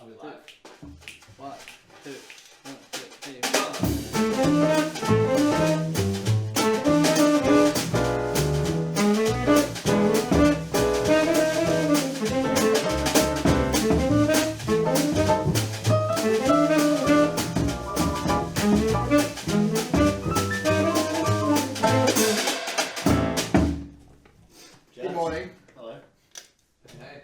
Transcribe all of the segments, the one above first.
I'll be live. 1, 2, 1, 2, 3, 4. Good morning. Hello. Hey.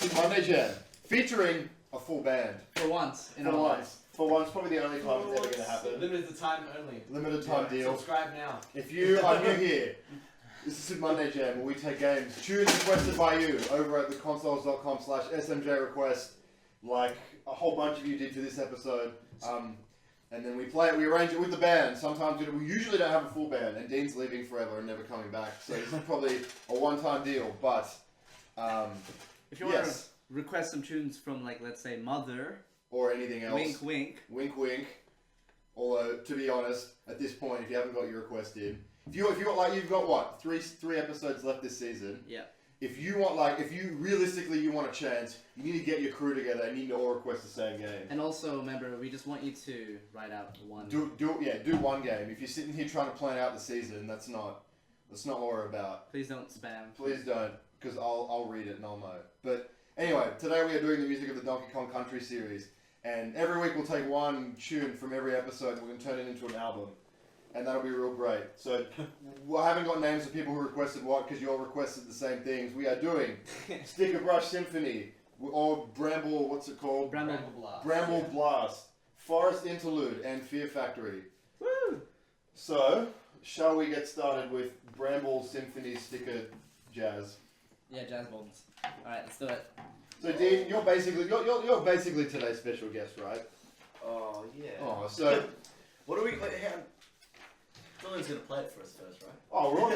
It's Monday Jam, featuring a full band. For once in For our once. lives. For once, probably the only time it's ever going to happen. Limited time only. Limited time deal. Subscribe now. If you are new here, this is Monday Jam, where we take games, tunes requested by you, over at the Consouls.com/SMJ request, like a whole bunch of you did for this episode. And then we play it, we arrange it with the band. Sometimes we usually don't have a full band, and Dean's leaving forever and never coming back. So this is probably a one-time deal, but If you want to request some tunes from, like, let's say, Mother, or anything else. wink, wink. Wink, wink. Although, to be honest, at this point, if you haven't got your request in, if you've got what, three episodes left this season. Yeah. If you realistically you want a chance, you need to get your crew together and you need to all request the same game. And also, remember, we just want you to write out one. Do one game. If you're sitting here trying to plan out the season, that's not what we're about. Please don't spam. Please don't, because I'll read it and I'll know. But anyway, today we are doing the music of the Donkey Kong Country series, and every week we'll take one tune from every episode and we're going to turn it into an album. And that'll be real great. So, I haven't got names of people who requested what, because you all requested the same things. We are doing Stickerbrush Symphony, or Bramble, what's it called? Bramble Blast. Bramble Blast, Forest Interlude, and Fear Factory. Woo! So, shall we get started with Bramble Symphony Sticker Jazz? Yeah, jazz bombs. Alright, let's do it. So, Dean, you're basically today's special guest, right? Oh, yeah. Oh, so... What do we... Julian's going to play it for us first, right? Oh, we're all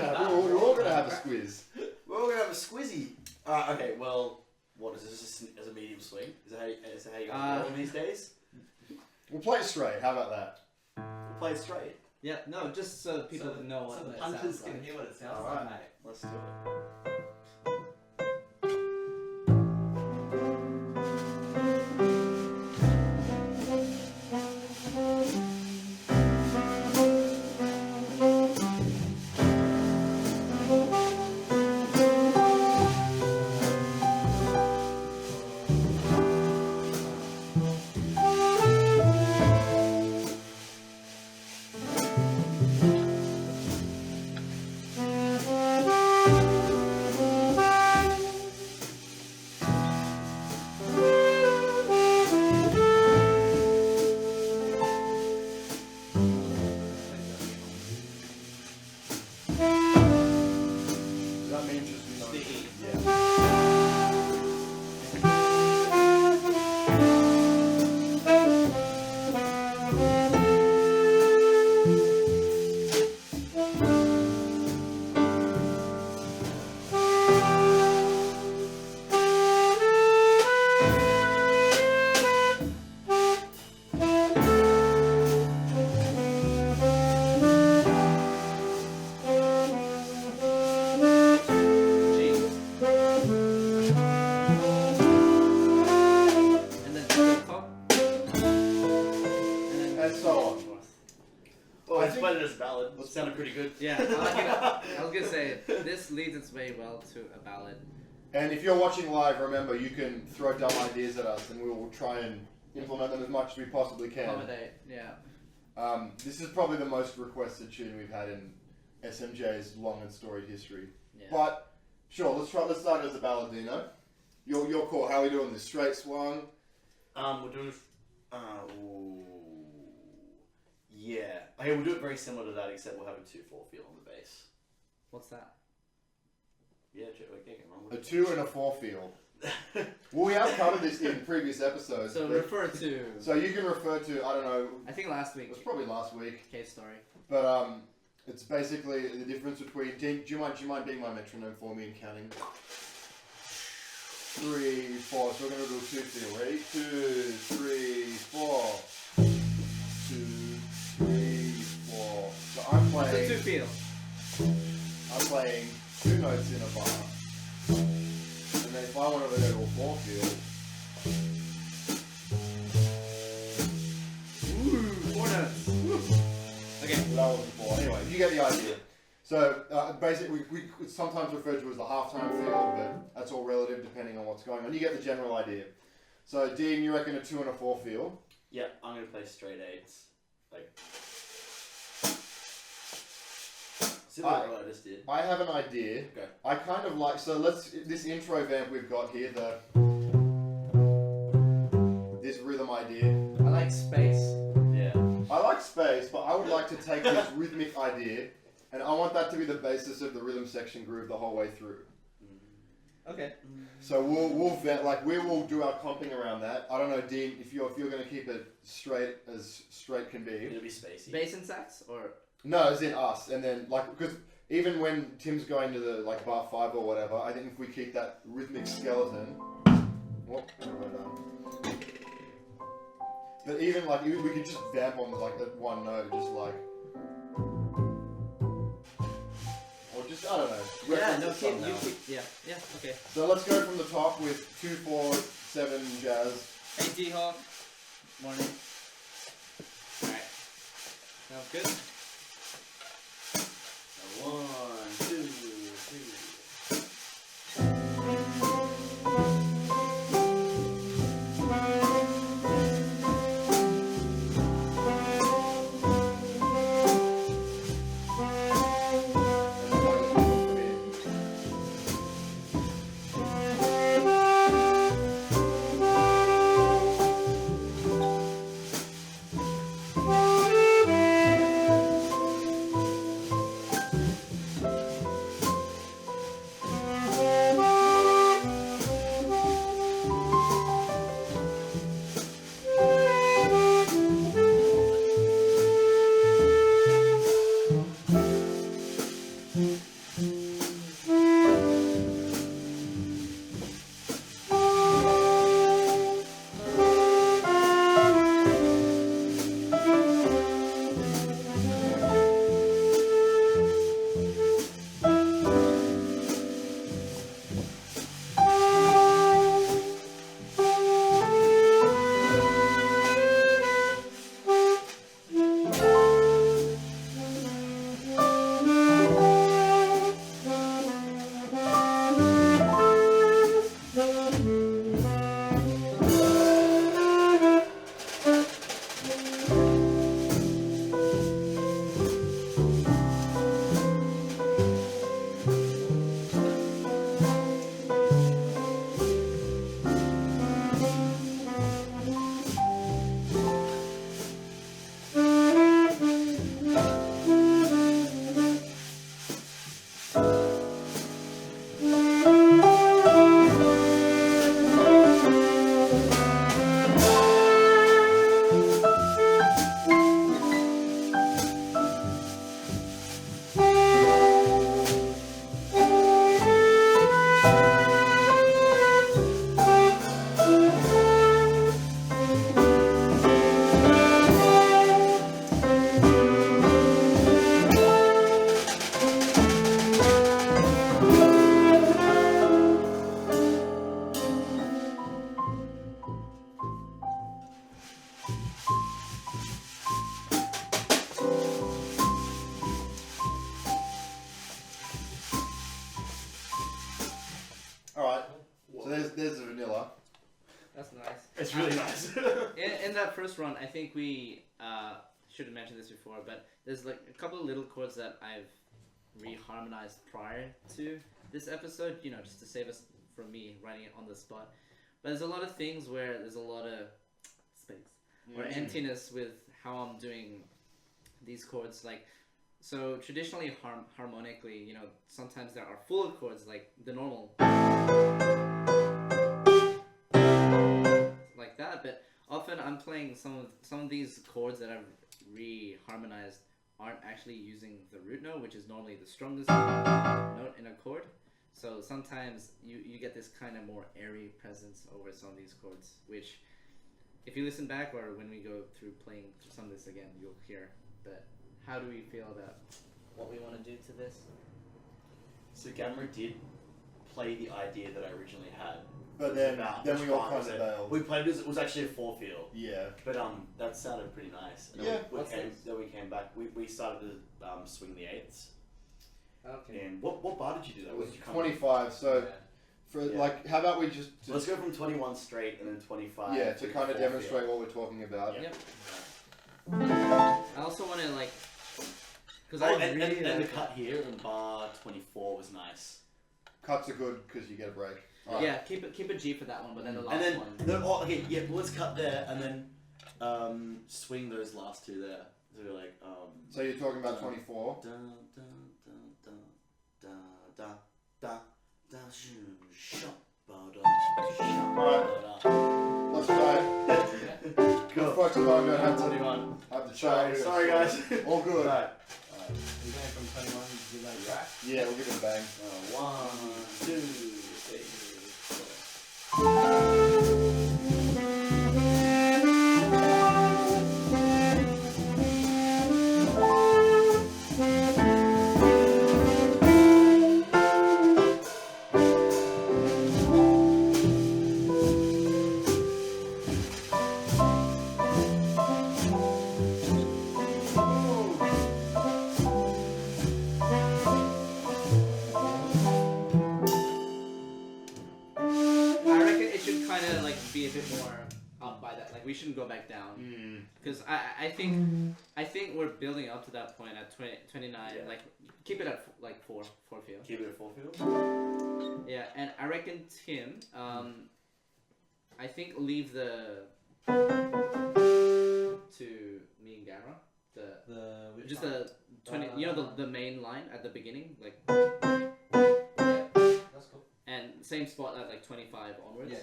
gonna have a squiz. We're all going to have a squizzy. Okay, well, what is this as a medium swing? Is that how you guys roll these days? We'll play it straight. How about that? We'll play it straight. Yeah, no, just so people can know what so the it punters sounds can like. hear what it sounds Alright. like, mate. Let's do it. That means just Sticky. Yeah. G. And then the top. And then And so on. Oh, I I think- played it as a ballad. That sounded pretty good. Yeah, I was gonna say, this leads its way well to a ballad. And if you're watching live, remember you can throw dumb ideas at us, and we will try and implement them as much as we possibly can. Accommodate, yeah. This is probably the most requested tune we've had in SMJ's long and storied history. Yeah. But sure, let's start as a balladino. Your call. How are we doing this? Straight swung. We're doing... ooh, yeah. Okay, we'll do it very similar to that, except we'll have a 2/4 feel on the bass. What's that? Yeah, okay, get wrong A with 2 and a 4 feel. Well, we have covered this in previous episodes. So but- refer to, So you can refer to, I don't know, I think last it week, was probably last week, case story. but it's basically the difference between. Do you mind being my metronome for me and counting? 3, 4. So we're gonna do a 2 feel. Ready? 2, 3, 4. 2, 3, 4. So I'm What's the playing. 2 feel? I'm playing 2 notes in a bar, and then if I want to go to a 4 feel, get the idea. So basically, we sometimes refer to as the halftime feel, but that's all relative depending on what's going on. You get the general idea. So Dean, you reckon a 2 and a 4 feel? Yeah, I'm gonna play straight 8s. Like, similar to what I just did. I have an idea. Okay. I kind of like, so this intro vamp we've got here, this rhythm idea. I like space. Yeah. I like space, but I would like to take this rhythmic idea, and I want that to be the basis of the rhythm section groove the whole way through. Okay. So we will do our comping around that. I don't know, Dean, if you're going to keep it straight as straight can be. It'll be spacey. Bass and sax, or No, as in us, and then because even when Tim's going to the bar 5 or whatever, I think if we keep that rhythmic skeleton. Whoop, what have I done? But even we could just vamp on that one note, just or just I don't know. yeah, no, keep. yeah, okay. So let's go from the top with 2, 4, 7 jazz. Hey D-Hawk, morning. Alright, sounds good. 1, 2, 3. there's the vanilla. That's nice. It's really nice. in that first run, I think we should have mentioned this before, but there's like a couple of little chords that I've reharmonized prior to this episode, you know, just to save us from me writing it on the spot. But there's a lot of things where there's a lot of space or emptiness with how I'm doing these chords. Like, so traditionally harmonically, you know, sometimes there are full chords like the normal like that, but often I'm playing some of these chords that I've reharmonized aren't actually using the root note, which is normally the strongest note in a chord. So sometimes you get this kind of more airy presence over some of these chords, which if you listen back or when we go through playing some of this again, you'll hear. But how do we feel about what we want to do to this? So Gamra did play the idea that I originally had, But then which we all part kind was of it? bailed. We played it was actually a 4-field. Yeah. But that sounded pretty nice. And Yeah. then we came back. We started to swing the 8s. Okay. And what bar did you do that? It Where was did you come 25. So for Yeah. like, how about we just Let's go from 21 straight and then 25. yeah to kind of 4-field. demonstrate what we're talking about. Yeah. Yep. I also want to like, because I and really the like cut here in bar 24 was nice. Cuts are good because you get a break. Alright. Yeah, keep a G for that one, but then the last And then one. okay, yeah. Well, let's cut there and then swing those last two there. So we're like So you're talking about 24. Da da da da da da da da shoo shop ba da Alright. Let's try it. Good folks at home don't have to 21. have the try. Sorry guys. All good. Right. We're going from 21 to that track. Yeah, we'll give it a bang. 1, 2, 3, I reckon it should kind of like be a bit more up by that. Like we shouldn't go back down because I think we're building up to that point at 29. Yeah. Like keep it at like 4 field. Keep it at 4-field. Yeah, and I reckon Tim. I think leave the to me and Gamra the just the 20. You know the main line at the beginning, like. That's cool. And same spot at like 25 onwards. Yeah.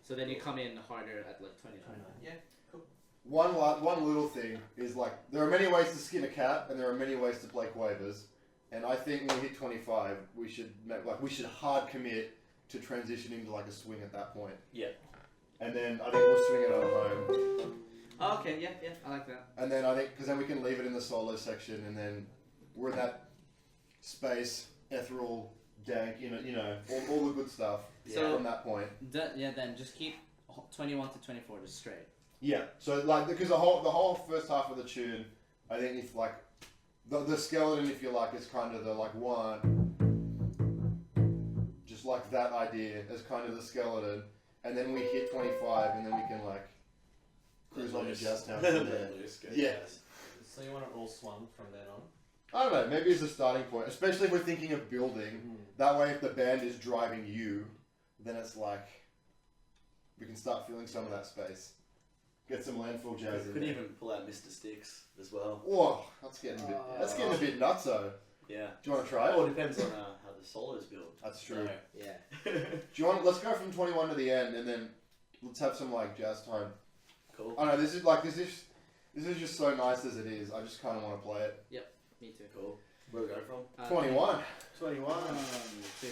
So then you come in harder at like 29. Yeah, cool. One little thing is like there are many ways to skin a cat and there are many ways to play quavers, and I think when we hit 25 we should hard commit to transitioning to like a swing at that point. Yeah. And then I think we'll swing it at home. Oh, okay, yeah, I like that. And then I think because then we can leave it in the solo section, and then we're in that space, ethereal, dank, you know, all the good stuff So- from that point. Then just keep 21 to 24 just straight. Yeah. So like because the whole first half of the tune, I think if like the skeleton, if you like, is kind of the like one, just like that idea as kind of the skeleton, and then we hit 25, and then we can like cruise on to jazz town from there. Yeah. So you want it all swung from then on? I don't know, maybe it's a starting point, especially if we're thinking of building. That way, if the band is driving you, then it's like, we can start feeling some of that space. Get some landfill jazz We in could there. even pull out Mr. Sticks as well. Whoa, that's getting a bit nutso. Yeah. Do you want to try Oh, it? it depends on how the solo's built. That's true. Yeah. Do you want? Let's go from 21 to the end, and then let's have some like jazz time. Cool. I know this is just so nice as it is. I just kind of want to play it. Me too. Cool. Where we go from? 21. 21. 1, 2.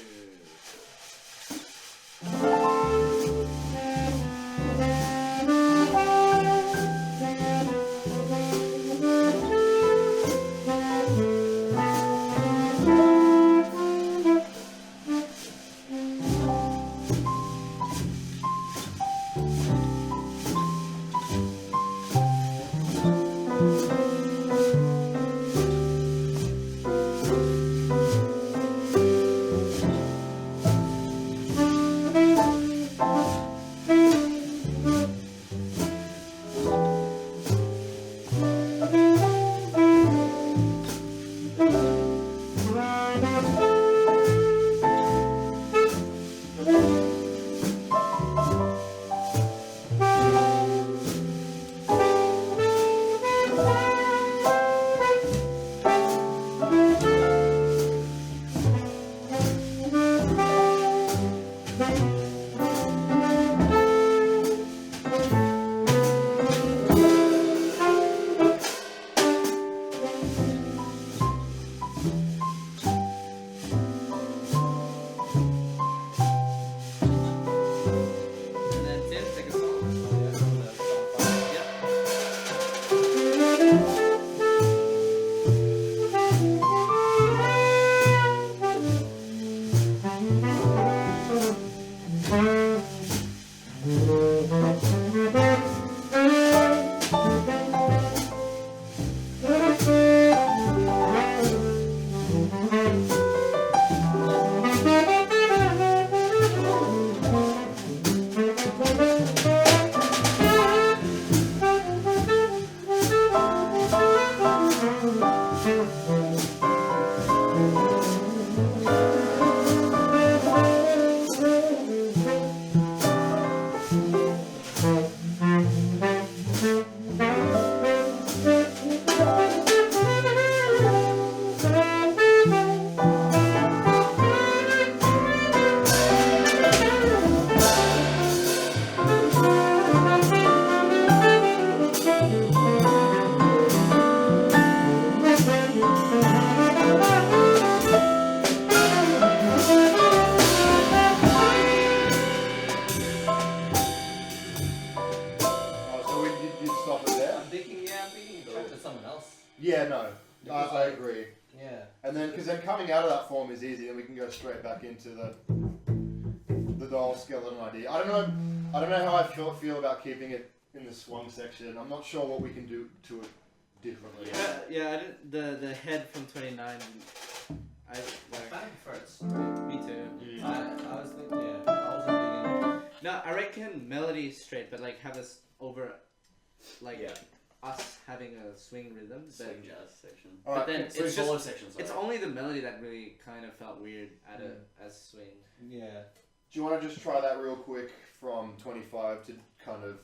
you'd stop it there. I'm thinking try for someone else. Yeah, no, Because, I agree. Yeah. And then, because then coming out of that form is easy, and we can go straight back into the doll skeleton idea. I don't know how I feel about keeping it in the swung section. I'm not sure what we can do to it differently. Yeah, I didn't, the head from 29. I I like. kind of prefer it straight. Me too. I was thinking, yeah, I wasn't digging. No, I reckon melody straight, but like have us over, like us having a swing rhythm. But, Swing jazz section. but then Swing it's solo just section. it's sorry. only the melody that really kind of felt weird at as swing. Yeah. Do you want to just try that real quick from 25 to kind of...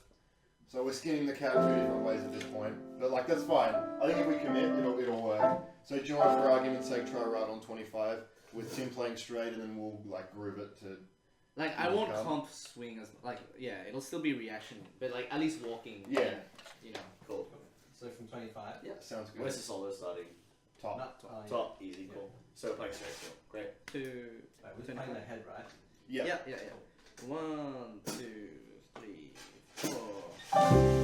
So we're skinning the cat 2 different ways at this point, but like that's fine. I think if we commit, it'll work. So do you want, for argument's sake, try right on 25 with Tim playing straight, and then we'll like groove it to... Like I won't comp swing as like it'll still be reaction, but like at least walking. Yeah. And, you know. Cool. So from 25. Yeah. Sounds good. Where's the solo starting? Top. Not top. Top. Easy. Cool. So playing straight. Cool. Great. 2. Wait, we're playing the head, right? Yeah. Yeah. 1, 2, 3, 4.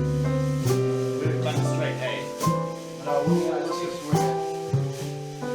We're back to straight A. No, let's just swing it.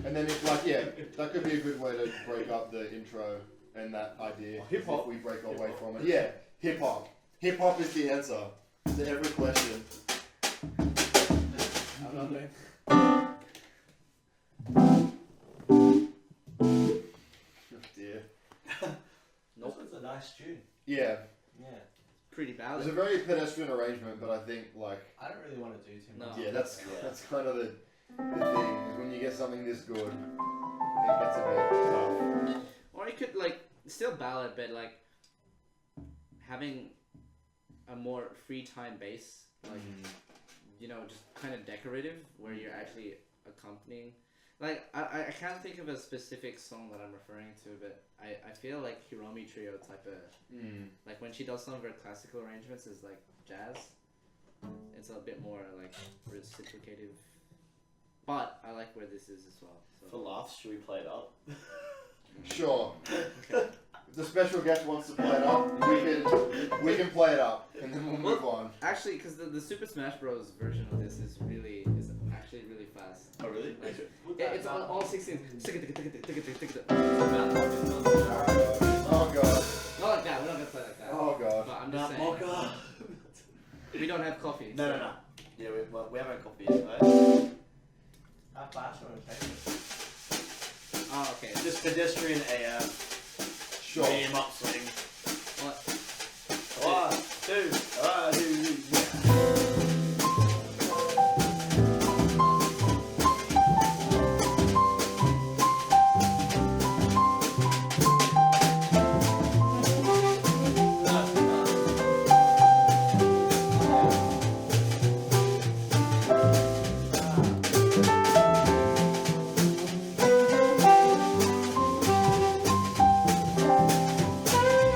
And then if like that could be a good way to break up the intro and that idea. Hip hop. If we break away from it. Yeah, hip hop. Hip hop is the answer to every question. I'm not doing. Oh dear. Nope. This one's a nice tune. Yeah. Yeah. Pretty It's ballad. a very pedestrian arrangement, but I think like I don't really want to do too much. No. yeah, that's Yeah. that's kind of the thing is when you get something this good, it gets a bit tough. Or you could like still ballad, but like having a more free time bass, like you know, just kind of decorative, where you're actually accompanying. Like I can't think of a specific song that I'm referring to, but I feel like Hiromi Trio type of like when she does some of her classical arrangements is like jazz. It's a bit more like reciprocative. But I like where this is as well. For So. laughs, should we play it up? Sure. Okay. If the special guest wants to play it up, we can play it up, and then we'll move on. Actually, because the Super Smash Bros. Version of this is actually really fast. Oh really? Like, it's all 16. Oh god. Not like that. We're not gonna play like that. Oh god. But I'm just saying. Mocha. We don't have coffee. No, so- no, no. Yeah, we haven't had coffee yet, right? How fast want to take it? Oh, okay. Just pedestrian AF. Sure. Medium upswing. What? 1, 2, 1, 2, 3, yeah. Oh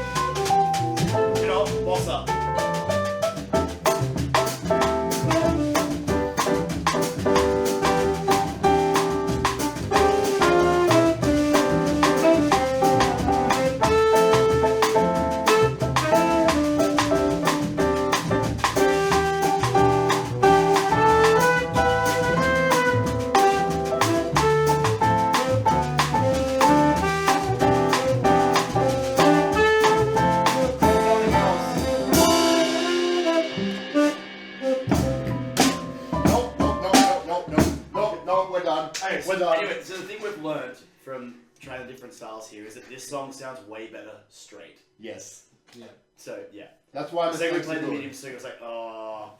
learned from trying the different styles here is that this song sounds way better straight. Yes. So yeah. That's why Because we mistakes are played the good. medium swing, I was like, oh,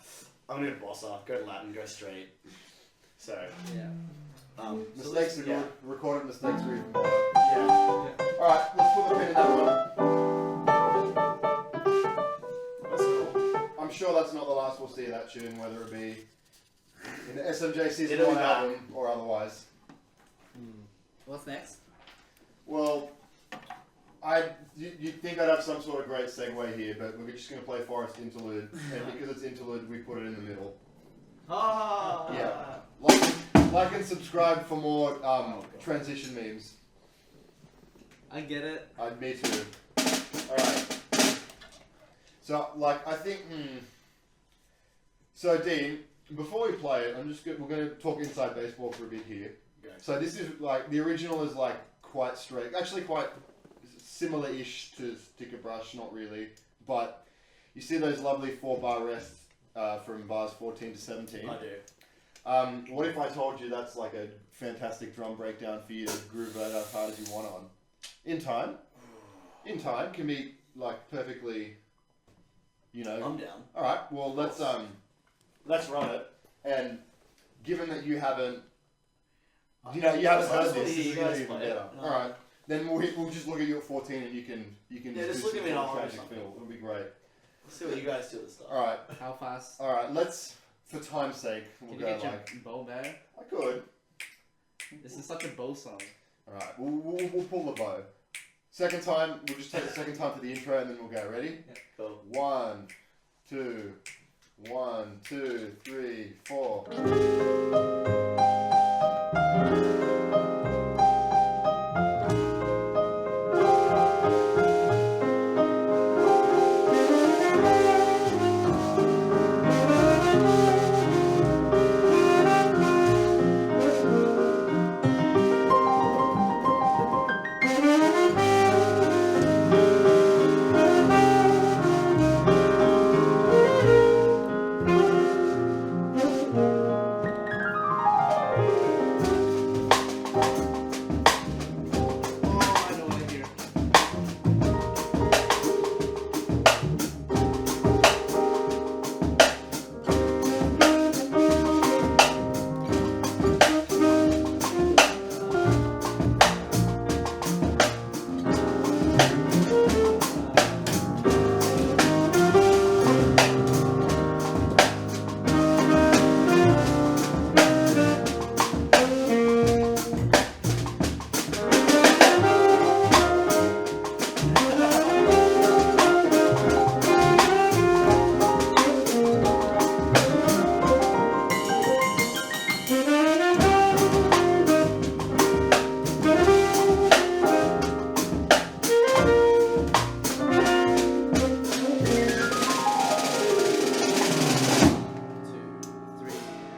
I'm gonna go bossa, go Latin, go straight. So Yeah. Mistakes are yeah. good. Recorded mistakes are even better. Yeah. Alright, let's put the pin in that one. That's cool. I'm sure that's not the last we'll see of that tune, whether it be in the SMJ Season It'll 1 be back. album or otherwise. What's next? Well, you'd think I'd have some sort of great segue here, but we're just going to play Forest Interlude, and because it's Interlude, we put it in the middle. Ah. Yeah. Like and subscribe for more transition memes. I get it. Me too. Alright. So, like, I think, So, Dean, before we play it, we're going to talk inside baseball for a bit here. Okay. So this is, like, the original is, like, quite straight. Actually, quite similar-ish to Stickerbrush, not really. But you see those lovely 4-bar rests from bars 14 to 17? I do. What if I told you that's, like, a fantastic drum breakdown for you to groove that as hard as you want on? In time. In time. Can be, like, perfectly, you know. I'm down. Alright, well, let's run it. And given that you haven't, you haven't heard this, this is going to be even better. Alright, then we'll just look at you at 14 and you can Yeah, just do look at me and some I'll tragic something. feel. It'll be great. Let's see what you guys do at the start. Alright, How fast? let's, for time's sake, we'll Can you go get your like, bow better? I could. This is such a bow song. Alright, we'll pull the bow. Second time, we'll just take the second time for the intro and then we'll go. Ready? Cool. 1, 2, 1, 2, 3, 4. Oh, I know what I hear.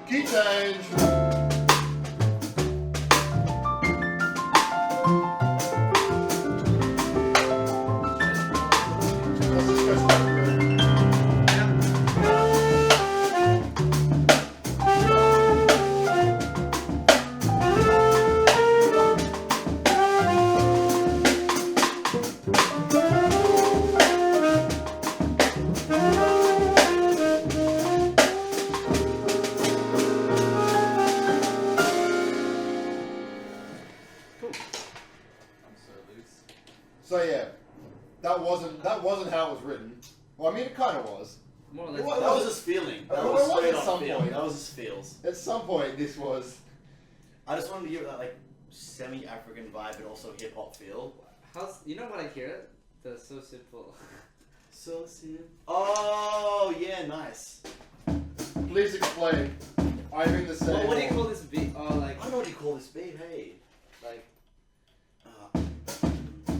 Key change! Let's just go straight through. So yeah, that wasn't how it was written. Well, I mean, it kind of was. More or It less. That was his feeling. That Well, was it was straight at on some feel. point. That was his feels. At some point, this was. I just wanted to give it that like semi-African vibe, but also hip-hop feel. You know what I hear? The so simple. So simple. Oh yeah, nice. Please explain. I'm in the same. Well, what do you call this beat? Oh, like, I don't know what you call this beat. Hey, like,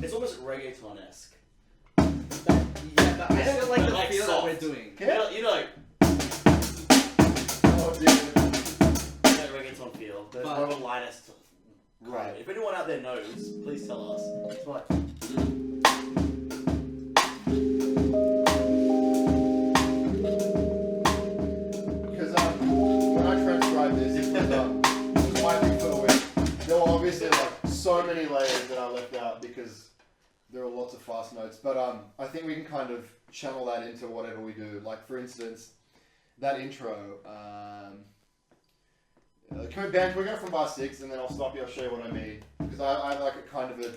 it's almost reggaeton-esque. yeah, but I Yeah, feel like but the like feel soft. that we're doing. You know, like Oh, dude. that reggaeton feel. There's But- more of a lightest. Right. If anyone out there knows, please tell us. It's like Because when I transcribed this, it was my big for the win. There were obviously like fast notes, but I think we can kind of channel that into whatever we do. Like for instance, that intro. Can we go from bar 6 and then I'll stop you. I'll show you what I mean because I like a kind of a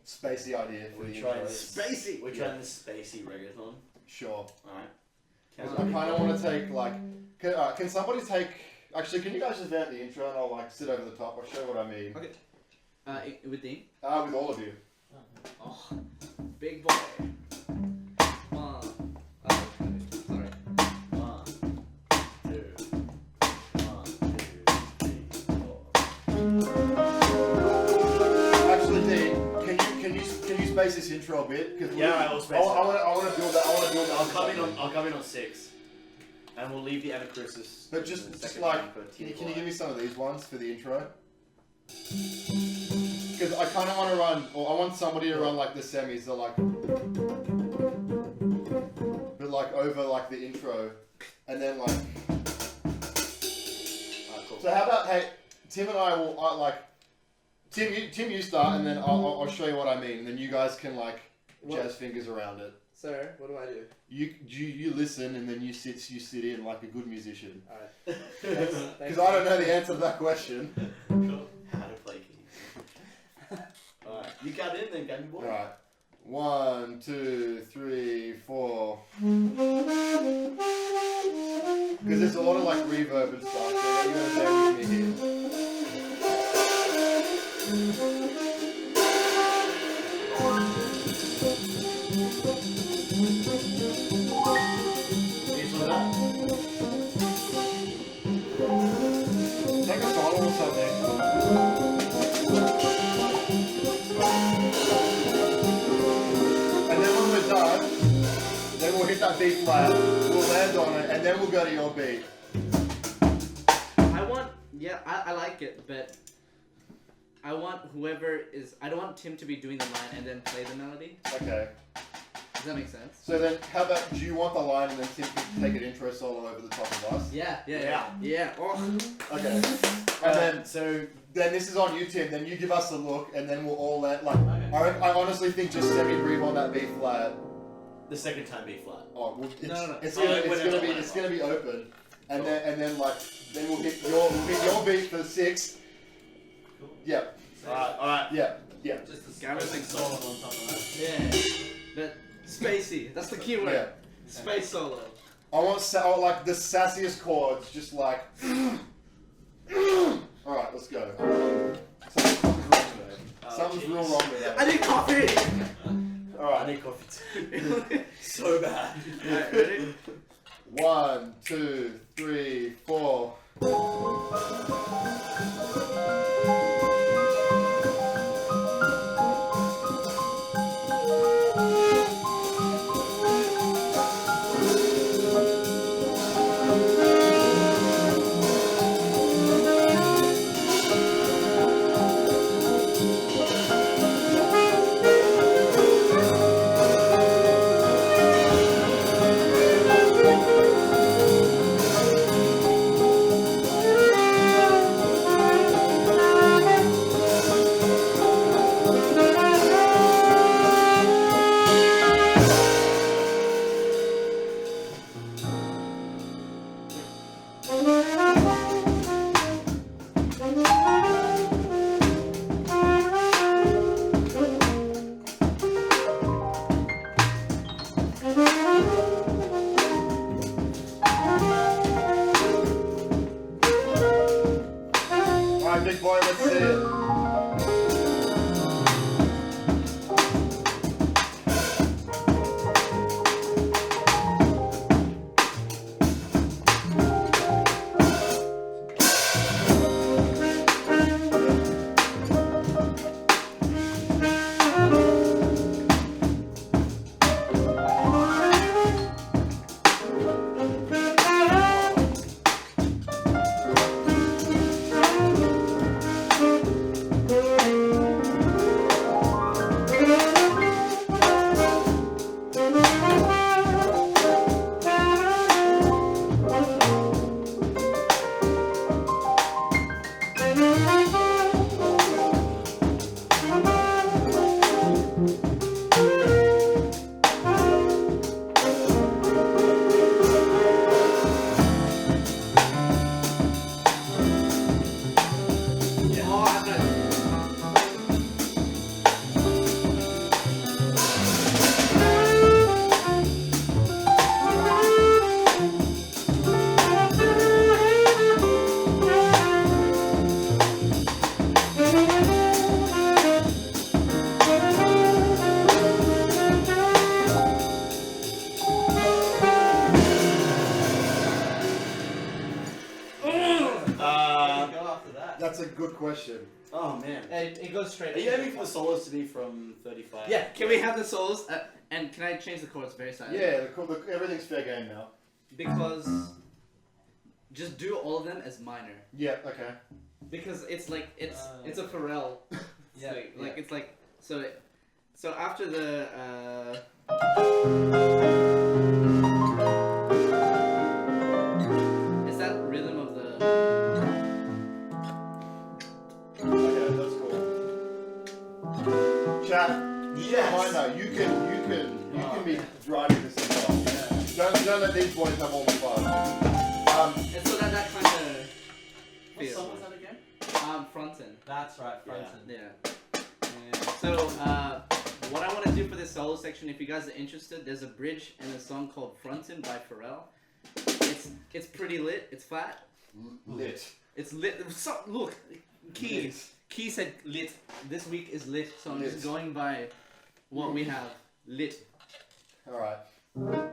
spacey idea for the intro. Spacey. We're trying this spacey reggaeton. Sure. Alright. I kind of want to take like. Can somebody take? Actually, can you guys just vamp the intro and I'll like sit over the top? I'll show you what I mean. Okay. With Dean? With all of you. Oh, big boy. One. Oh, sorry. 1, 2, 1, 2, 3, 4. Actually, Dean, can you space this intro a bit? Yeah, I will space I want to build that. I'll come in on 6, and we'll leave the anacrusis. But just like, can you give me some of these ones for the intro? Because I kind of want to run, or I want somebody to run like the semis, so like, but like over like the intro, and then like. Cool. So how about Tim and I will Tim you start, and then I'll show you what I mean, and then you guys can like jazz fingers around it. Sir, what do I do? You listen, and then you sit in like a good musician. Alright. Because I don't know the answer to that question. Cool. How to play keys. Alright, you got in then, Gammy boy. Alright. 1, 2, 3, 4. Because there's a lot of like reverb and stuff, so you gotta bear with me here. Take a solo or something. And then when we're done, then we'll hit that B flat, we'll land on it, and then we'll go to your beat. I like it, but I want I don't want Tim to be doing the line and then play the melody. Okay. Does that make sense? So then, how about, do you want the line and then Tim can take an intro solo over the top of us? Yeah. Oh. Okay. And then this is on you, Tim. Then you give us a look, and then we'll all let I honestly think just semi-breathe on that B flat. The second time B flat. Oh, well, No. It's gonna be open, and then we'll hit your beat for 6. Cool. Yep. Alright. Yeah. Just a Gamra sing solo solo on top of that. Yeah. But spacey. That's the key word. Yeah. Space solo. I want like the sassiest chords, just like. All right, let's go. Something's wrong with that. Something's real wrong with that. I need coffee. All right. I need coffee too. So bad. Alright, ready? 1, 2, 3, 4. That's a good question. Oh man. It goes straight. Are you aiming for the solos to be from 35? Yeah. Can we have the solos? And can I change the chords very slightly? Yeah, everything's fair game now. Because just do all of them as minor. Yeah, okay. Because it's like it's a Pharrell. Yeah. Like it's like so after the is that rhythm of the Okay, that's cool. Chat, Yes. mind though, you can be driving this as well. Don't let these boys have all the fun. and so that kind of What song was that again? frontin'. That's right, Fronton. Yeah. So what I want to do for this solo section, if you guys are interested, there's a bridge in a song called Frontin' by Pharrell. It's pretty lit. It's flat. Lit. It's lit. So, look, keys. Keys said lit. This week is lit, so I'm just going by what we have. Lit. Alright.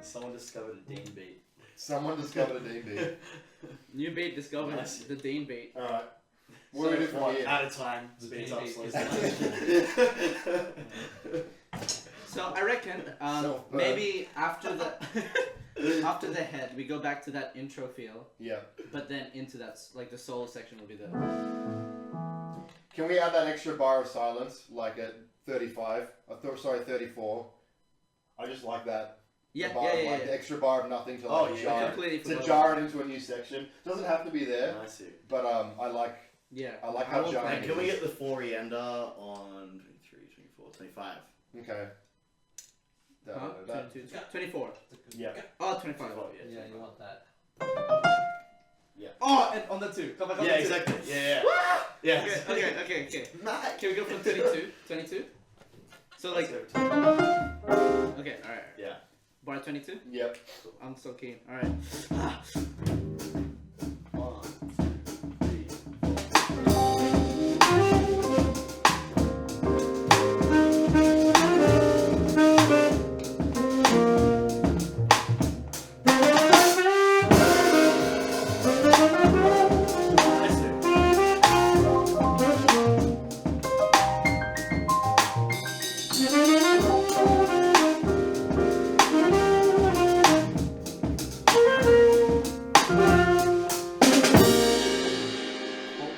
Someone discovered a Dean beat. Someone discovered a DB. New beat discovered Nice. the Dean beat. Alright. What do we do from here? At a time. Speeds up, Dean slows beat. down. So I reckon Self-burn. maybe after the after the head we go back to that intro feel, Yeah. but then into that like the solo section will be the. Can we add that extra bar of silence, like at 35? 34. I just like that. Yeah, The bar of, like, the extra bar of nothing to Oh, like yeah, jar, completely to forgot. jar it into a new section. Doesn't have to be there, I see. but I like Yeah. I like how will jarring play And it can we is. get the 4 ender on 23, 24, 25? Okay. Huh? 24. Yeah. Oh, 25. Yeah, you want that. Oh, and on the 2. Come back on Yeah, the 2. exactly. Yeah. Yeah. Okay. Nice. Can we go from 32? 22? So like, Let's okay, alright. Yeah. Bar 22? Yep. I'm so keen. Alright. 1,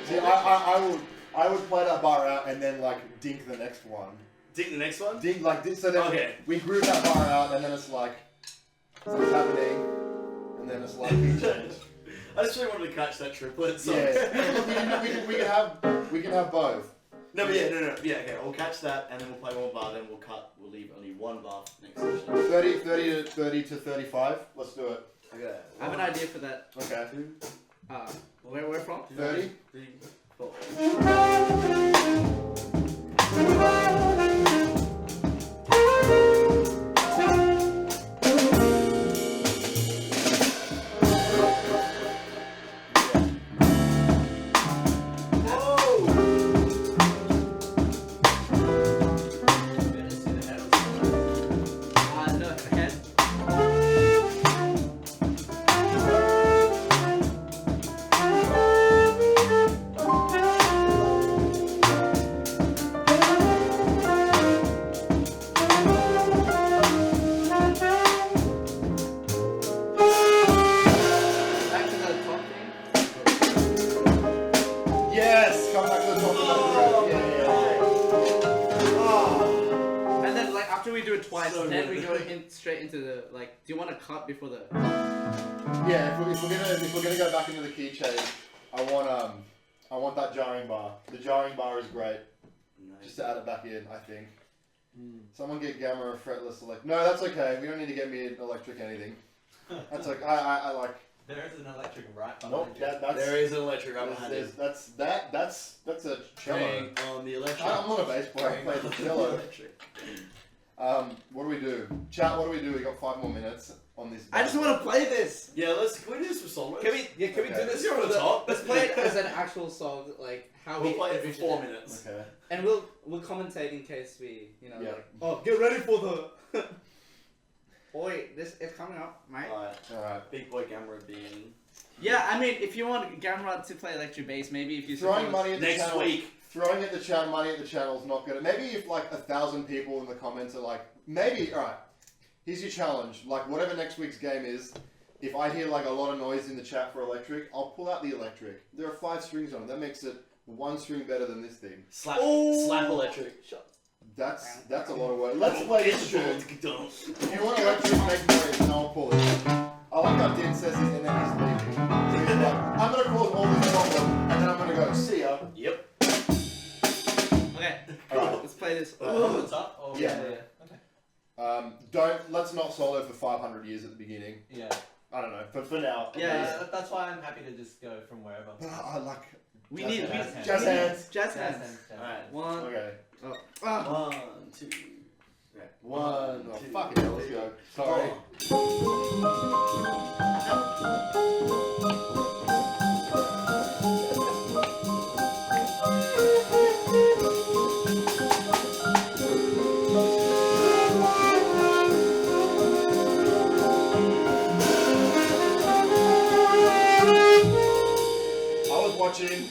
See, I would play that bar out and then like dink the next one. Dig the next one? Dink like this, so then Okay. we groove that bar out and then it's like something's happening, and then it's like key change. I just really wanted to catch that triplet. So. Yeah. we can have both. No, but yeah, no. Yeah, okay. We'll catch that and then we'll play one bar. Then we'll cut. We'll leave only one bar for next session. 30 to 35. Let's do it. Okay. I have an idea for that. Okay. Where we're from? 30. 3, 4. No, head. Back to the top thing. Yes. Come back to the top of that groove. Yeah. And then like after we do it twice, So then good. we go in straight into the like. Do you want to cut before the? Yeah. If we're gonna go back into the key change, I want that jarring bar. The jarring bar is great. Just to add it back in, I think. Someone get Gamma a fretless select. No, that's okay. We don't need to get me an electric anything. That's okay. I like. There is an electric right behind Nope. you. That's There is an electric right behind it. that's a cello. Playing on the electric. I'm not a bass player. I play the cello. Electric. What do we do? Chat. What do we do? We got 5 more minutes on this. I just want to play this. Yeah, can we do this for solos? Can we? Yeah, can we Okay. do this? You're on for the top. Let's play it as an actual song, like how We'll we play it for envision 4 minutes. Okay. and we'll commentate in case we, Yeah. like, oh, get ready for the. Oi, it's coming up, mate. Alright. Big boy Gamra being Yeah, I mean, if you want Gamra to play electric bass, maybe if you Throwing suppose- money at the next channel. week. Throwing at the channel, money at the channel is not gonna. Maybe if like 1,000 people in the comments are like, maybe. All right, here's your challenge. Like whatever next week's game is, if I hear like a lot of noise in the chat for electric, I'll pull out the electric. There are 5 strings on it. That makes it 1 string better than this thing. Slap electric. That's a lot of work. Let's play this tune. If If you want electric, make noise, and I'll pull it. I like how Din says it and then he's leaving. So he's like, I'm gonna cause all this problem, and then I'm gonna go, see ya. Yep. Okay, Alright. let's play this. Oh, it's up? Oh, Yeah. Okay. Let's not solo for 500 years at the beginning. Yeah. I don't know, but for now. Yeah, That's why I'm happy to just go from wherever. But I like. We Jazz need hands. we- Jazz hands. Jazz hands. Alright. One. Okay. Ah. 1, 2. Right. 1. Oh, two, fucking hell, let's go. Sorry. I was watching.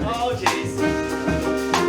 Oh jeez.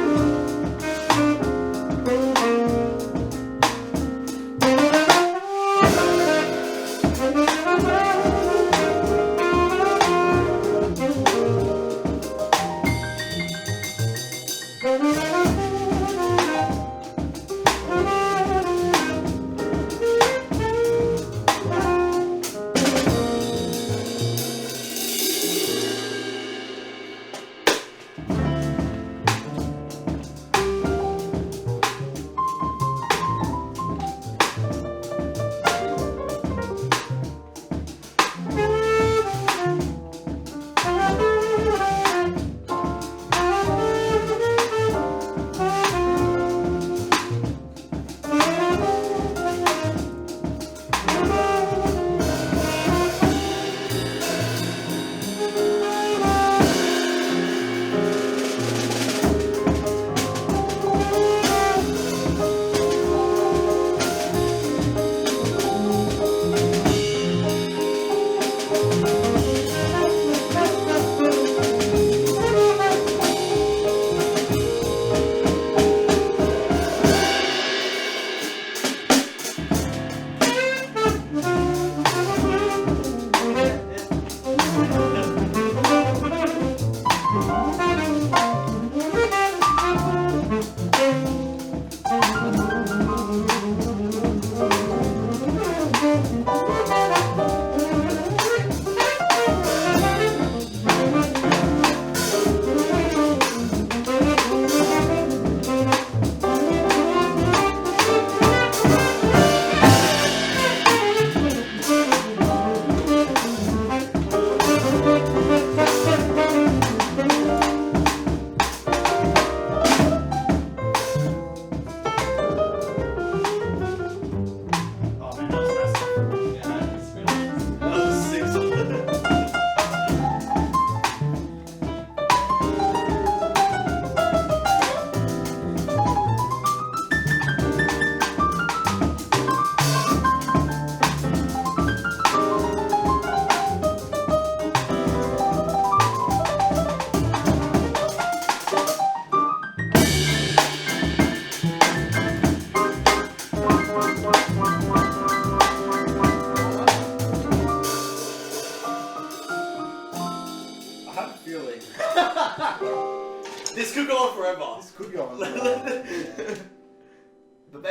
This could go on forever. This could go on. The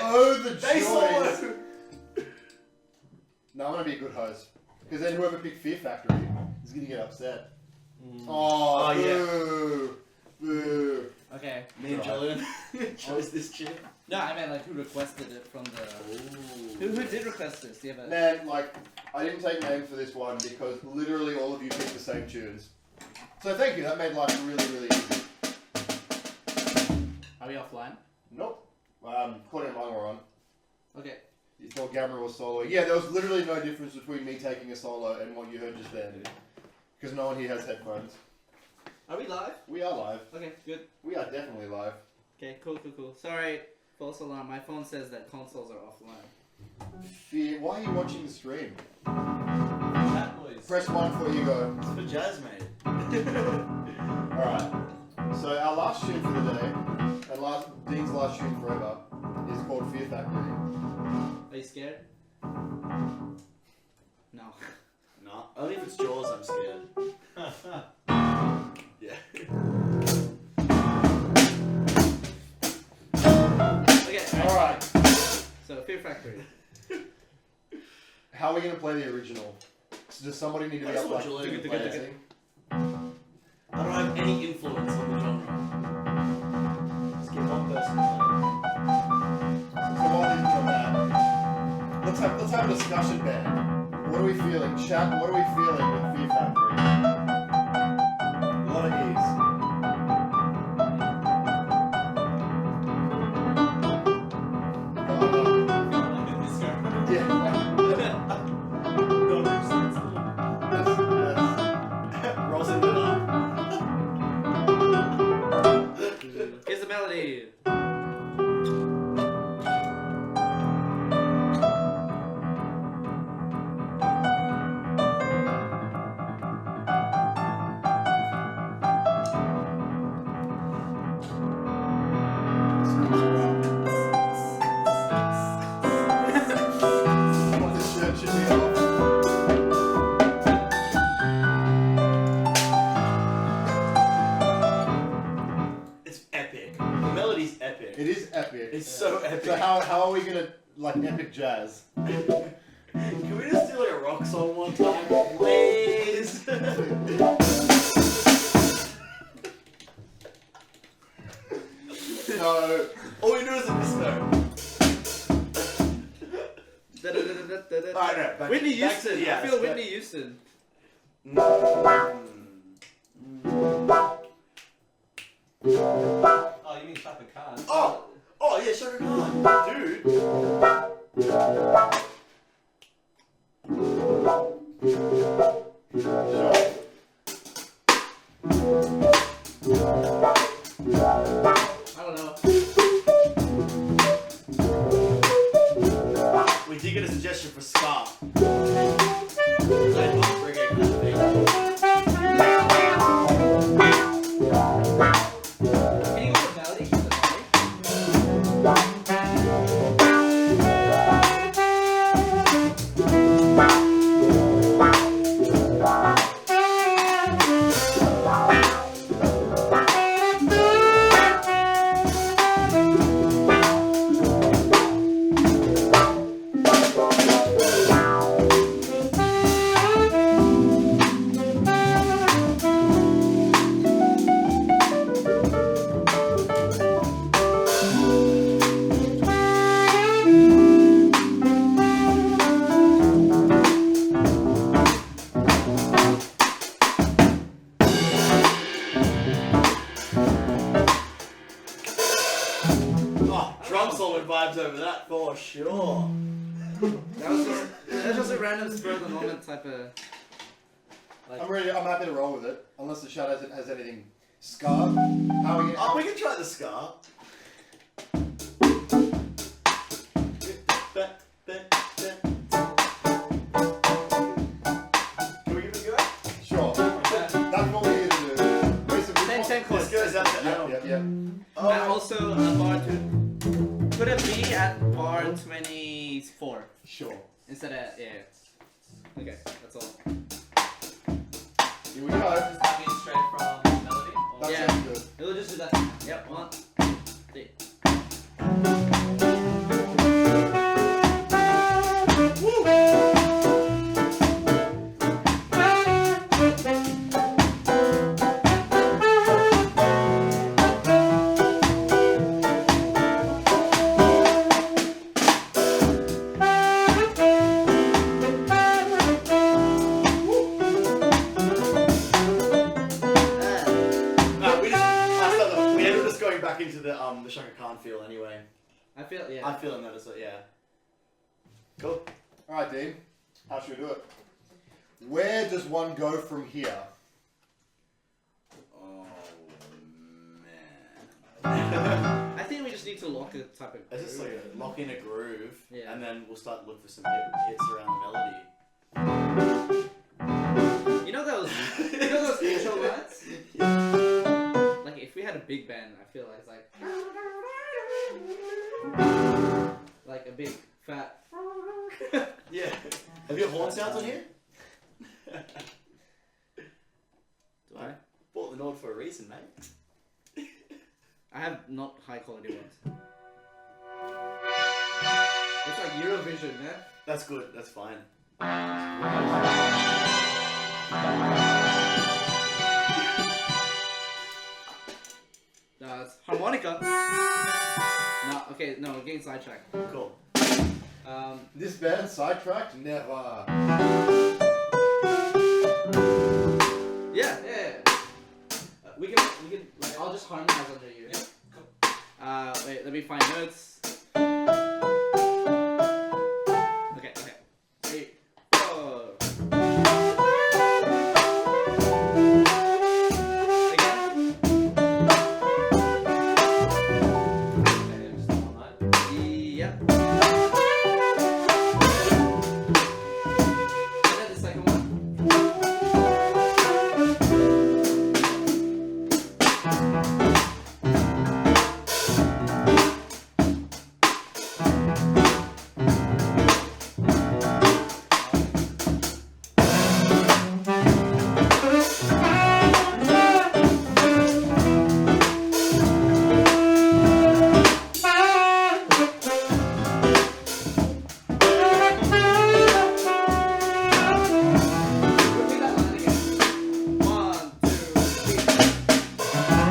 Oh, the bass joys. solo. No, I'm gonna be a good host. Because then whoever picked Fear Factory is gonna get upset. Mm. Oh, Oh, boo! Boo! Okay. Me and Right. Julian chose this tune. No, I meant like who requested it from the. Who did request this? Do you have a? Man, like, I didn't take names for this one because literally all of you picked the same tunes. So thank you, that made life really, really easy. Are we offline? Nope. Courtney and mine were on. Okay. You thought Gamra was solo. Yeah, there was literally no difference between me taking a solo and what you heard just then. Because no one here has headphones. Are we live? We are live. Okay, good. We are definitely live. Okay, cool. Sorry, false alarm. My phone says that consoles are offline. Fear, why are you watching the stream? Cat noise. Press 1 for ego. It's for jazz, mate. Alright. So our last tune for the day, and Dean's last tune forever, is called Fear Factory. Are you scared? No. No, only if it's Jaws I'm scared. Yeah. Okay. Alright. So Fear Factory. How are we going to play the original? So does somebody need to be That's up what like Julian playing plays. it? I don't have any influence on the genre. Just get one person playing. So while these are that, let's have a discussion, Ben. What are we feeling? Chat, what are we feeling with Fear Factory? A lot of ease. Yeah. No nuisance. Rosin it up. Here's the melody. What this shirt should be off. It's epic. The melody's epic. It is epic. It's so epic. So how are we gonna like epic jazz? Can we just do like a rock song one time, please? No. All we do is a disco. Alright, no, back- Whitney back Houston. to- yeah, I feel back- Whitney Houston. Oh, you mean Chaka Khan? Oh yeah, Shaka Khan, dude. I don't know. We did get a suggestion for ska. Like rock reggae kind of thing. Can you go with melody? The melody? Oh, drum solo vibes over that for sure. That was just a random spur of the moment type of. Like, I'm happy to roll with it, unless the chat has anything. Ska? How are we Oh, gonna... we can try the ska. Can we give it a go? Sure. That's what we're gonna do. Wait, so 10 chords. This goes out to Adam. Yep. And Oh, also a bar two. Put a B at bar 24 Sure. instead of Okay, that's all. Here we go. Just copying straight from melody? Or That Yeah. sounds good. It'll just do that. Yep, 1, 3. woo! I feel I'm feeling that as well. Yeah. Cool. All right, Dean. How should we do it? Where does one go from here? Oh man. I think we just need to lock a type of It's just like lock in a groove, Yeah. and then we'll start to look for some hits around the melody. You know those intro lines? Like if we had a big band, I feel like it's like a big fat. Yeah. Have you got horn sounds on here? Do I? Bought the Nord for a reason, mate. I have not high quality ones. It's like Eurovision, man. That's good. That's fine. No, it's harmonica. No, okay, no, we're getting sidetracked. Cool. This band sidetracked? Never. Yeah. We can, like, I'll just harmonize under you. Yeah, cool. Wait, let me find notes. Okay. 3, 4. Again. Okay, just all night. Yep. And then the second one. Repeat that line again. 1, 2, 3.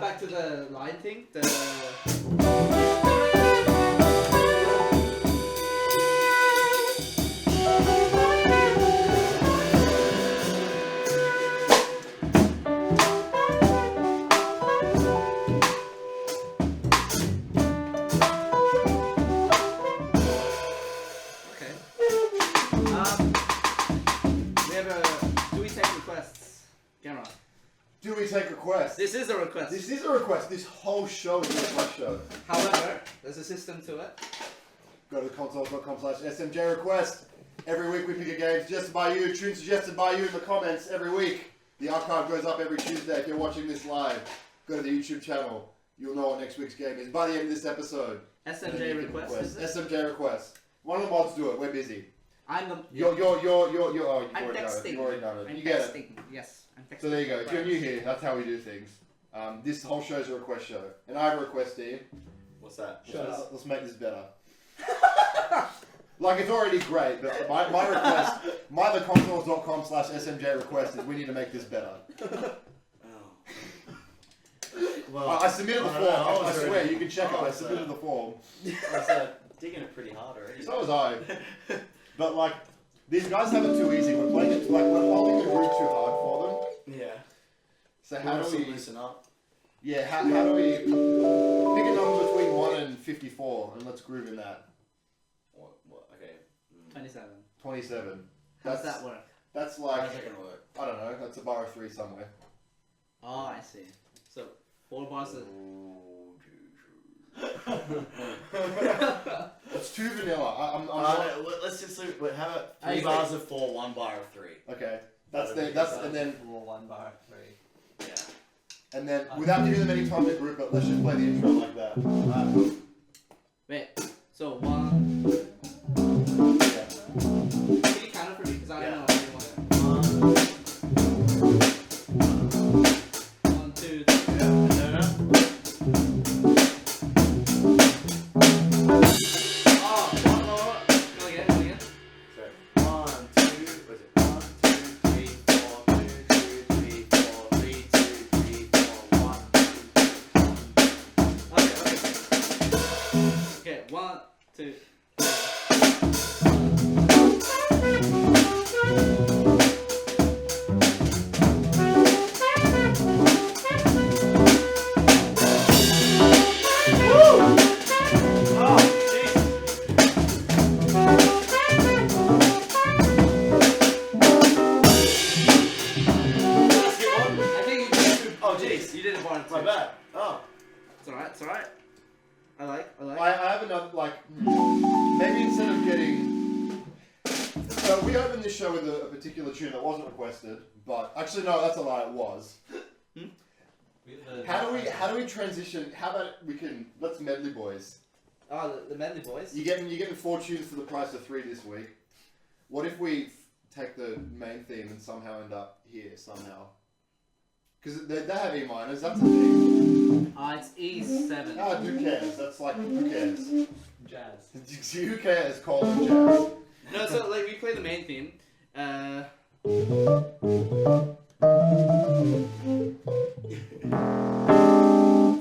Back to the line thing. Okay. We have do we take requests? Gamra. Do we take requests? This is a request. This is a request. This whole show is a request show. However, there's a system to it. Go to consouls.com/SMJ request. Every week we pick a game suggested by you, tune suggested by you in the comments every week. The archive goes up every Tuesday if you're watching this live. Go to the YouTube channel. You'll know what next week's game is by the end of this episode. SMJ request. Is it? SMJ request. One of the mods do it. We're busy. I'm the. You're. Oh, you've I'm already done it. texting. You've already done it. I'm You get it. texting. Yes, I'm texting. So there you go. If you're new here, that's how we do things. This whole show is a request show, and I have a request, Dean. What's that? Let's make this better. Like, it's already great, but my request, the consouls.com/SMJ request is we need to make this better. Oh. Well, I submitted the I form. don't know, I I was swear, already- you can check it. I I was, submitted the form. I was digging it pretty hard already. So was I. But, like, these guys have it too easy. We're playing it, like, we're holding the group too hard for them. Yeah. So how do we... loosen up? Yeah, how do we... Pick a number between 1 and 54, and let's groove in that. What? Okay. 27. 27. How does that work? That's How's like... that gonna work? I don't know. That's a bar of 3 somewhere. Oh, I see. So 4 bars of. It's too vanilla. I'm let's just leave. Wait, how about I 3 agree. bars of 4, 1 bar of 3? okay. That's That'd the be that's good. and then 1 bar 3. Yeah. and then without giving them any time to group it, let's just play the intro like that. Wait. So 1. Yeah. Can you count it for me? Because I don't Yeah. know how you want it. 1, 2. My bad. Oh. It's alright, it's alright. I like. I have another, like, maybe instead of getting... So we opened this show with a particular tune that wasn't requested, but... Actually, no, that's a lie, it was. How do we transition... How about let's medley boys. Oh, the medley boys? You're getting 4 tunes for the price of 3 this week. What if we take the main theme and somehow end up here, somehow? Because they have E minors, that's a thing. It's E7. Ah, who cares? That's like, who cares? Jazz. Who cares? Call them jazz. No, so like we play the main theme.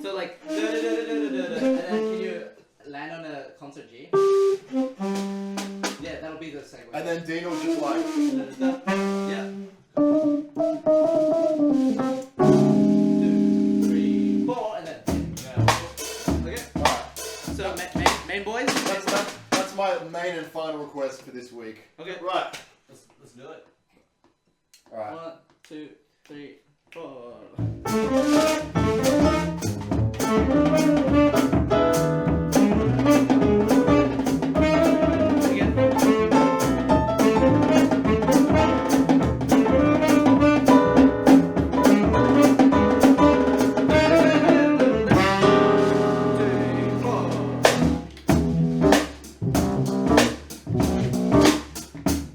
So like, and then can you land on a concert G? Yeah, that'll be the segue. And then Dean will just like... Yeah. 2, 3, 4, and then. Okay. Alright. So main boys. That's my main and final request for this week. Okay. Right. Let's do it. Alright. 1, 2, 3, 4.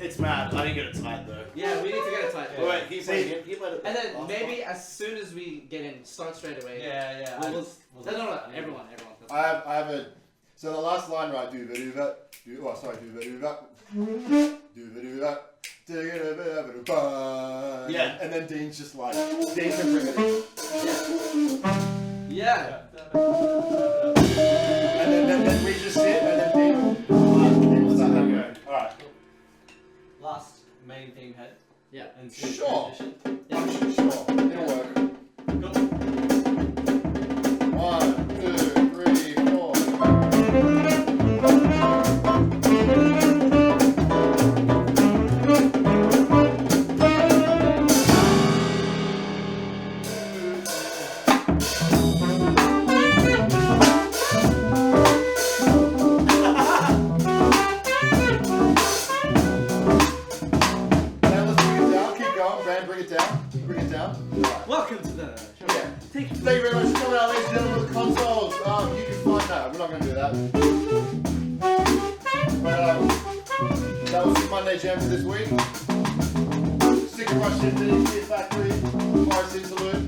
It's mad. I didn't get it tight though. Yeah, we need to get it tight. Yeah. Wait, keep playing it. And then maybe as soon as we get in, start straight away. Yeah. No, everyone. I have a... So the last line, right, do-ba-do-ba, oh, sorry, do-ba-do-ba, do-ba-do-ba, do-ba-do-ba, Yeah. and then Dean's just like, Dean can bring it in. Yeah. And then we just sit, and then Dean will start having it. Alright. Last main theme head. Yeah. And Sure. transition. I'm sure. It'll work. Go. 1, 2, 3, 4. Welcome to the show. Yeah. Thank you very much for coming out, ladies and gentlemen, with the Consouls. You can find that. We're not going to do that. But, that was the Monday Jam for this week. Stickerbrush Symphony, Fear Factory, Forest Interlude.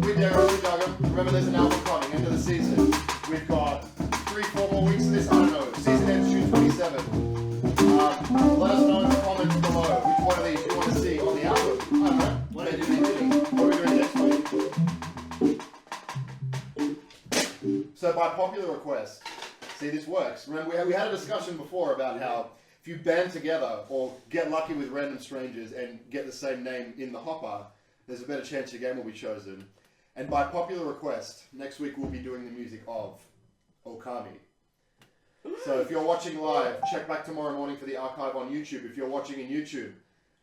With Daryl, with Duggan. Remember, there's an album coming, end of the season. We've got 3-4 more weeks of this. I don't know. Season ends June 27th. Let us know in the comments below which one of these you want to see on the album. I don't know. What are we doing next week? So by popular request, see, this works. Remember, we had a discussion before about how if you band together or get lucky with random strangers and get the same name in the hopper, there's a better chance your game will be chosen. And by popular request, next week we'll be doing the music of Okami. So if you're watching live, check back tomorrow morning for the archive on YouTube. If you're watching in YouTube,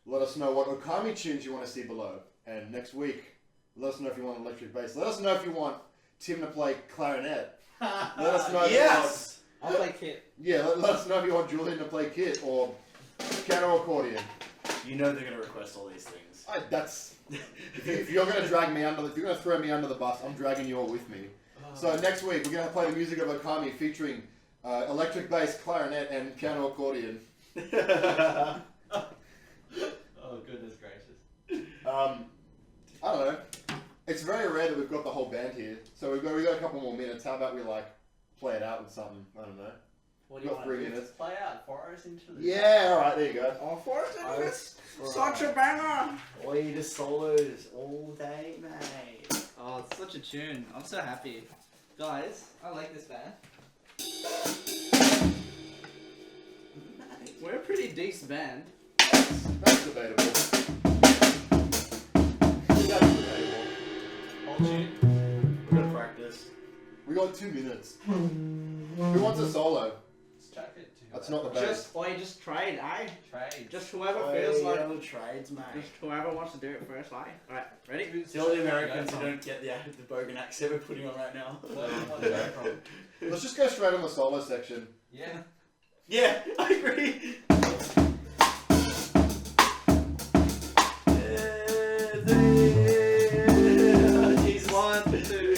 let us know what Okami tunes you want to see below. And next week, let us know if you want electric bass. Let us know if you want Tim to play clarinet. Let us know if Yes! I'll play kit. you want, let us know if you want Julian to play kit or piano accordion. You know they're gonna request all these things. That's if you're gonna drag me under, if you're gonna throw me under the bus, I'm dragging you all with me. So next week we're gonna play the music of Okami featuring electric bass, clarinet, and piano accordion. Oh goodness gracious. I don't know. It's very rare that we've got the whole band here, so we got a couple more minutes. How about we play it out with something? I don't know. What do you Got want? 3 minutes. Play out Forest Interlude. Yeah, all right, there you go. Oh, Forest Interlude. Such a banger! Oi, the solos all day, mate. Oh, it's such a tune. I'm so happy. Guys, I like this band. We're a pretty decent band. That's debatable. That's debatable. Whole tune. We're gonna practice. We got 2 minutes. Who wants a solo? Let's chuck it to That's not the best. Just try it, aye. Trade. Just whoever feels like, trades, mate. just whoever wants to do it first, aye. Alright, ready? It's all the Americans who don't get the Bogan accent we're putting on right now. What's that from? Let's just go straight on the solo section. Yeah. Yeah, I agree. He's 1, 2.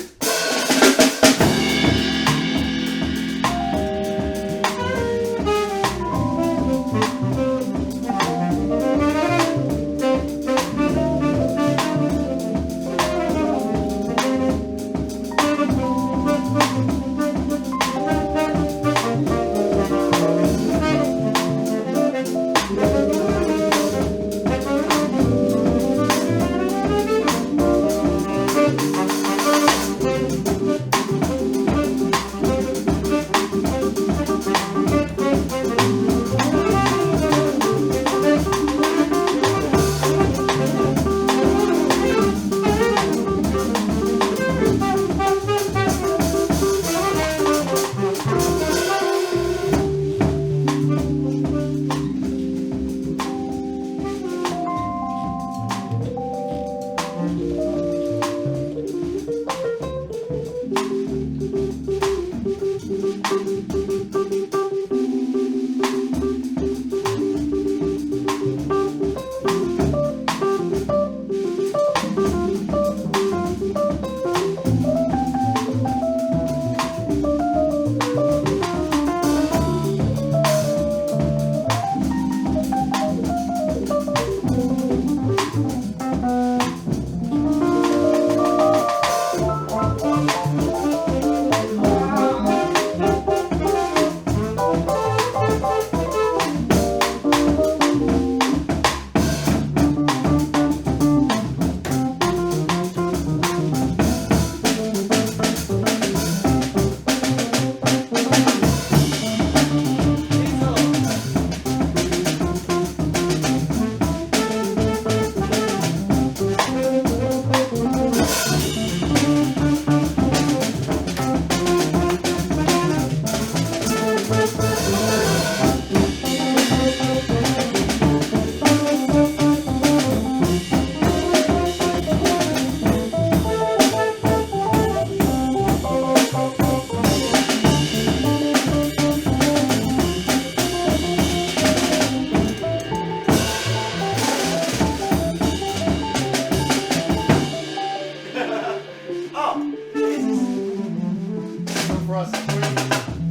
For us this week.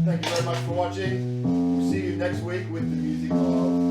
Thank you very much for watching. We'll see you next week with the music of